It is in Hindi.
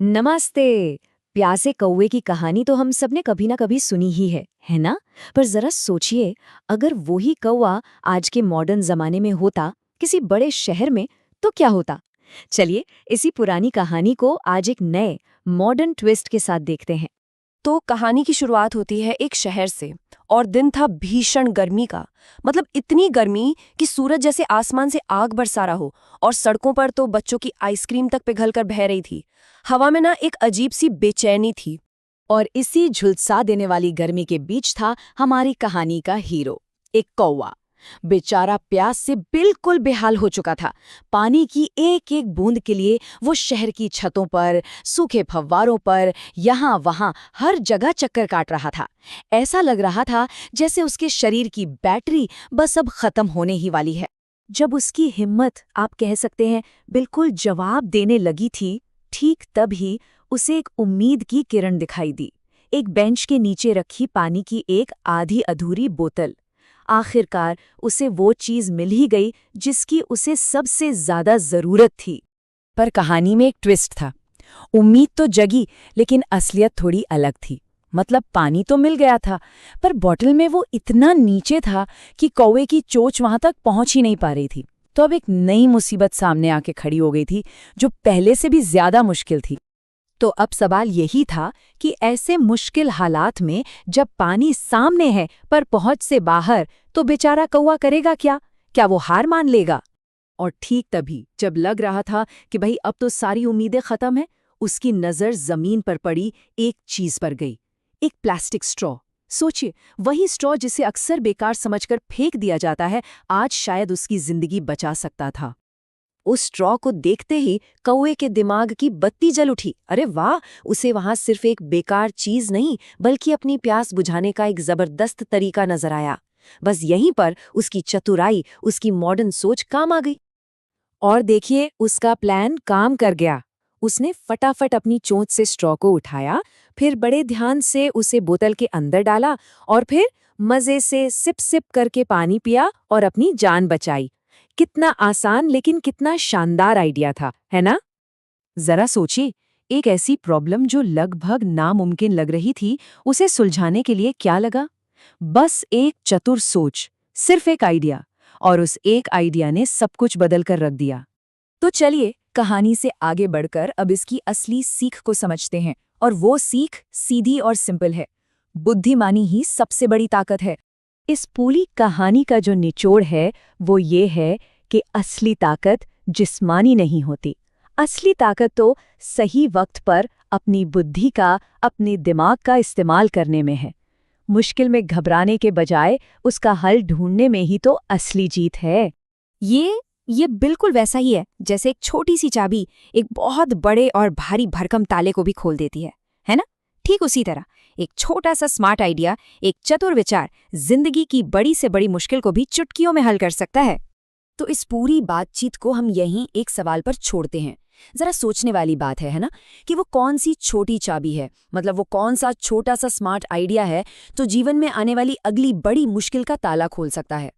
नमस्ते। प्यासे कौवे की कहानी तो हम सबने कभी ना कभी सुनी ही है ना? पर जरा सोचिए, अगर वो ही कौवा आज के मॉडर्न जमाने में होता, किसी बड़े शहर में, तो क्या होता? चलिए, इसी पुरानी कहानी को आज एक नए मॉडर्न ट्विस्ट के साथ देखते हैं। तो कहानी की शुरुआत होती है एक शहर से। और दिन था भीषण गर्मी का। मतलब इतनी गर्मी कि सूरज जैसे आसमान से आग बरसा रहा हो, और सड़कों पर तो बच्चों की आइसक्रीम तक पिघलकर बह रही थी। हवा में ना एक अजीब सी बेचैनी थी। और इसी झुलसा देने वाली गर्मी के बीच था हमारी कहानी का हीरो, एक कौवा। बेचारा प्यास से बिल्कुल बेहाल हो चुका था। पानी की एक एक बूंद के लिए वो शहर की छतों पर, सूखे फव्वारों पर, यहाँ वहाँ हर जगह चक्कर काट रहा था। ऐसा लग रहा था जैसे उसके शरीर की बैटरी बस अब खत्म होने ही वाली है। जब उसकी हिम्मत, आप कह सकते हैं, बिल्कुल जवाब देने लगी थी, ठीक तभी उसे एक उम्मीद की किरण दिखाई दी। एक बेंच के नीचे रखी पानी की एक आधी अधूरी बोतल। आखिरकार उसे वो चीज मिल ही गई जिसकी उसे सबसे ज्यादा जरूरत थी। पर कहानी में एक ट्विस्ट था। उम्मीद तो जगी, लेकिन असलियत थोड़ी अलग थी। मतलब पानी तो मिल गया था, पर बोतल में वो इतना नीचे था कि कौवे की चोंच वहां तक पहुंच ही नहीं पा रही थी। तो अब एक नई मुसीबत सामने आके खड़ी हो गई थी, जो पहले से भी ज्यादा मुश्किल थी। तो अब सवाल यही था कि ऐसे मुश्किल हालात में जब पानी सामने है पर पहुंच से बाहर, तो बेचारा कौवा करेगा क्या? क्या वो हार मान लेगा? और ठीक तभी जब लग रहा था कि भाई अब तो सारी उम्मीदें खत्म हैं, उसकी नजर जमीन पर पड़ी एक चीज पर गई। एक प्लास्टिक स्ट्रॉ। सोचिए, वही स्ट्रॉ जिसे अक्सर बेकार समझकर फेंक दिया जाता है, आज शायद उसकी जिंदगी बचा सकता था। उस स्ट्रॉ को देखते ही कौवे के दिमाग की बत्ती जल उठी। अरे वाह, उसे वहां सिर्फ एक बेकार चीज नहीं, बल्कि अपनी प्यास बुझाने का एक जबरदस्त तरीका नजर आया। बस यहीं पर उसकी चतुराई, उसकी मॉडर्न सोच काम आ गई। और देखिए, उसका प्लान काम कर गया। उसने फटाफट अपनी चोंच से स्ट्रॉ को उठाया, फिर बड़े ध्यान से उसे बोतल के अंदर डाला, और फिर मजे से सिप सिप करके पानी पिया और अपनी जान बचाई। कितना आसान लेकिन कितना शानदार आइडिया था, है ना? जरा सोचिए, एक ऐसी प्रॉब्लम जो लगभग नामुमकिन लग रही थी, उसे सुलझाने के लिए क्या लगा? बस एक चतुर सोच, सिर्फ एक आइडिया, और उस एक आइडिया ने सब कुछ बदल कर रख दिया। तो चलिए, कहानी से आगे बढ़कर अब इसकी असली सीख को समझते हैं। और वो सीख सीधी और सिंपल है। बुद्धिमानी ही सबसे बड़ी ताकत है। इस पूरी कहानी का जो निचोड़ है, वो ये है कि असली ताकत जिस्मानी नहीं होती। असली ताकत तो सही वक्त पर अपनी बुद्धि का, अपने दिमाग का इस्तेमाल करने में है। मुश्किल में घबराने के बजाय उसका हल ढूंढने में ही तो असली जीत है। ये बिल्कुल वैसा ही है जैसे एक छोटी सी चाबी एक बहुत बड़े और भारी भरकम ताले को भी खोल देती है ना? ठीक उसी तरह एक छोटा सा स्मार्ट आइडिया, एक चतुर विचार, जिंदगी की बड़ी से बड़ी मुश्किल को भी चुटकियों में हल कर सकता है। तो इस पूरी बातचीत को हम यहीं एक सवाल पर छोड़ते हैं। जरा सोचने वाली बात है ना, कि वो कौन सी छोटी चाबी है, मतलब वो कौन सा छोटा सा स्मार्ट आइडिया है, तो जीवन में आने वाली अगली बड़ी मुश्किल का ताला खोल सकता है।